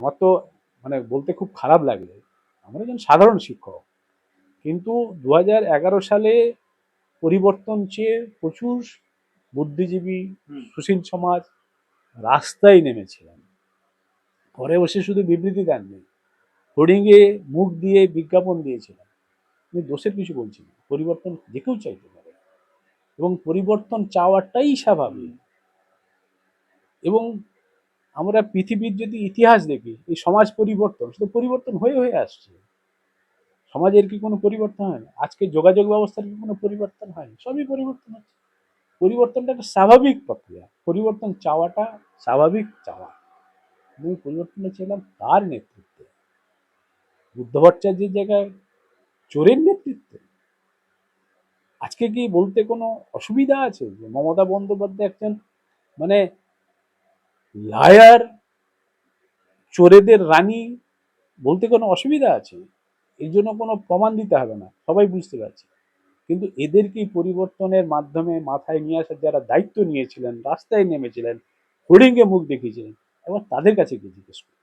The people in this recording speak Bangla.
আমার তো মানে বলতে খুব খারাপ লাগে, আমরা একজন সাধারণ শিক্ষক, কিন্তু 2011 সালে পরিবর্তন চেয়ে প্রচুর বুদ্ধিজীবী, সুশীল সমাজ রাস্তায় নেমেছিলেন। ঘরে বসে শুধু বিবৃতি দেননি, হোর্ডিংয়ে মুখ দিয়ে বিজ্ঞাপন দিয়েছিলেন। আমি দোষের কিছু বলছি না, পরিবর্তন যে কেউ চাইতে পারে এবং পরিবর্তন চাওয়াটাই স্বাভাবিক। এবং আমরা পৃথিবীর যদি ইতিহাস দেখি, এই সমাজ পরিবর্তন শুধু পরিবর্তন হয়ে হয়ে আসছে। সমাজের কি কোনো পরিবর্তন হয় না? আজকে যোগাযোগ ব্যবস্থার কি কোনো পরিবর্তন হয়নি? সবই পরিবর্তন হচ্ছে। পরিবর্তনটা একটা স্বাভাবিক প্রক্রিয়া, পরিবর্তন চাওয়াটা স্বাভাবিক চাওয়া। আমি পরিবর্তনটা ছিলাম তার নেতৃত্বে, বুদ্ধ ভট্টাচার্যের জায়গায় চোরের নেতৃত্বে। আজকে কি বলতে কোনো অসুবিধা আছে যে মমতা বন্দ্যোপাধ্যায় একজন মানে লায়ার, চোরেদের রানী, বলতে কোনো অসুবিধা আছে? এর জন্য কোনো প্রমাণ দিতে হবে না, সবাই বুঝতে পারছে। কিন্তু এদেরকেই পরিবর্তনের মাধ্যমে মাথায় নিয়ে আসার যারা দায়িত্ব নিয়েছিলেন, রাস্তায় নেমেছিলেন, হোর্ডিংয়ে মুখ দেখিয়েছিলেন, এবার তাদের কাছে গিয়ে জিজ্ঞেস করুন।